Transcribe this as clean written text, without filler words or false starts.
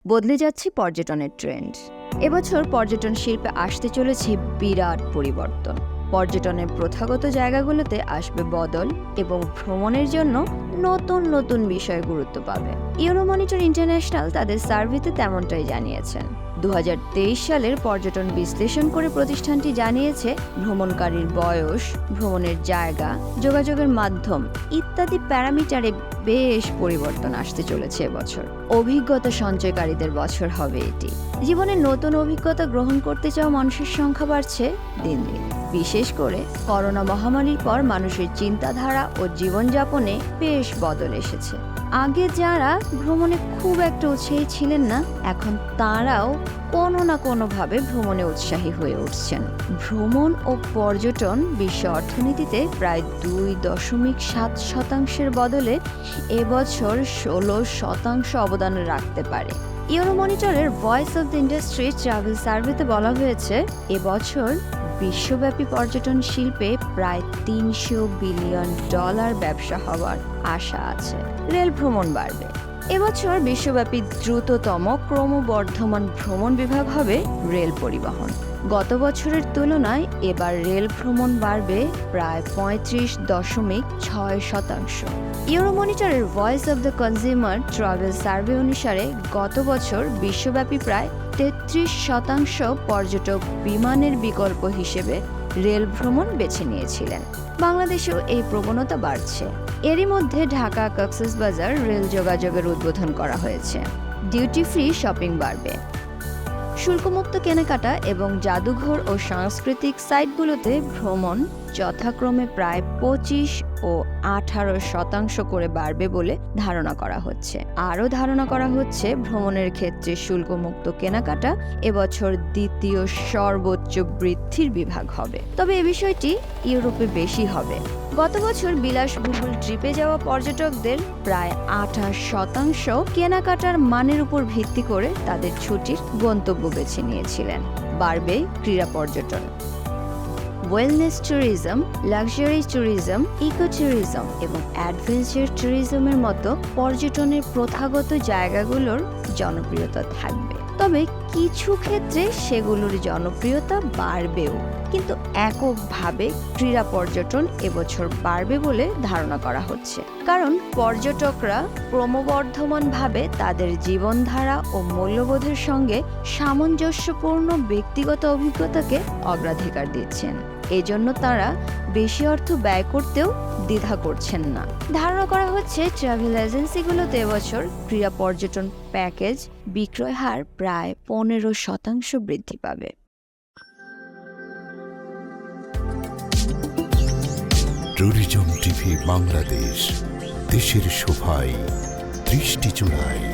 বদলে যাচ্ছে পর্যটনের ট্রেন্ড। এবছর পর্যটন শিল্পে আসতে চলেছে বিরাট পরিবর্তন। পর্যটনের প্রথাগত জায়গাগুলোতে আসবে বদল এবং ভ্রমণের জন্য নতুন নতুন বিষয় গুরুত্ব পাবে। ইউরোমনিটর ইন্টারন্যাশনাল তাদের সার্ভেতে তেমনটাই জানিয়েছেন। 2023 সালের পর্যটন বিশ্লেষণ করে প্রতিষ্ঠানটি জানিয়েছে ভ্রমণকারীর বয়স, ভ্রমণের জায়গা, যোগাযোগের মাধ্যম ইত্যাদি প্যারামিটারে বেশ পরিবর্তন আসতে চলেছে এবছর। অভিজ্ঞতা সঞ্চয়কারীদের বছর হবে এটি। জীবনে নতুন অভিজ্ঞতা গ্রহণ করতে চাওয়া মানুষের সংখ্যা বাড়ছে দিন দিন। বিশেষ করে করোনা মহামারীর পর মানুষের চিন্তাধারা ও জীবনযাপনে বেশ বদল এসেছে। আগে যারা ভ্রমণে খুব একটা উৎসাহী ছিলেন না, এখন তারাও কোনো না কোনোভাবে ভ্রমণে উৎসাহী হয়ে উঠছেন। ভ্রমণ ও পর্যটন বিশ্ব অর্থনীতিতে প্রায় 2.7% বদলে এবছর 16% অবদান রাখতে পারে। ইউরোমনিটরের voice of the industry travel সার্ভেতে বলা হয়েছে, এবছর বিশ্বব্যাপী পর্যটন শিল্পে প্রায় $300 বিলিয়ন ব্যবসা হওয়ার আশা আছে। রেল ভ্রমণ বাড়বে। এবছর বিশ্বব্যাপী দ্রুততম ক্রমবর্ধমান ভ্রমণ বিভাগ হবে রেল পরিবহন। গত বছরের তুলনায় এবার রেল ভ্রমণ বাড়বে প্রায় 35.6%। ইউরোমনিটরের voice of the consumer travel survey অনুসারে গত বছর বিশ্বব্যাপী প্রায় 33% পর্যটক বিমানের বিকল্প হিসেবে রেল ভ্রমণ বেছে নিয়েছিলেন। বাংলাদেশেও এই প্রবণতা বাড়ছে। এরই মধ্যে ঢাকা কক্সবাজার রেল যোগাযোগের উদ্বোধন করা হয়েছে। ডিউটি ফ্রি শপিং বাড়বে। শুল্কমুক্ত কেনাকাটা এবং জাদুঘর ও সাংস্কৃতিক সাইটগুলোতে ভ্রমণ যথাক্রমে প্রায় 25 ও 18% করে বাড়বে বলে ধারণা করা হচ্ছে। আরও ধারণা করা হচ্ছে ভ্রমণের ক্ষেত্রে শুল্কমুক্ত কেনাকাটা এবছর দ্বিতীয় সর্বোচ্চ বৃদ্ধির বিভাগ হবে। তবে এ বিষয়টি ইউরোপে বেশি হবে। গত বছর বিলাসবহুল ট্রিপে যাওয়া পর্যটকদের প্রায় 28% কেনাকাটার মানের উপর ভিত্তি করে তাদের ছুটির গন্তব্য বেছে নিয়েছিলেন। বাড়বে ক্রীড়া পর্যটন। Wellness tourism, luxury tourism, eco tourism এবং অ্যাডভেঞ্চার ট্যুরিজমের মতো পর্যটনের প্রথাগত জায়গাগুলোর জনপ্রিয়তা থাকবে। তবে কিছু ক্ষেত্রে সেগুলোর জনপ্রিয়তা বাড়বেও। কিন্তু এককভাবে ক্রীড়া পর্যটন এবছর বাড়বে বলে ধারণা করা হচ্ছে, কারণ পর্যটকরা ক্রমবর্ধমানভাবে তাদের জীবনধারা ও মূল্যবোধের সঙ্গে সামঞ্জস্যপূর্ণ ব্যক্তিগত অভিজ্ঞতাকে অগ্রাধিকার দিচ্ছেন। এজন্য তারা বেশি অর্থ ব্যয় করতেও দ্বিধা করছেন না। ধারণা করা হচ্ছে ট্রাভেল এজেন্সিগুলোতে এবছর ক্রীড়া পর্যটন প্যাকেজ বিক্রয় হার প্রায় 15% বৃদ্ধি পাবে। ট্যুরিজম টিভি বাংলাদেশ, দেশের শোভায় দৃষ্টি চূড়ায়।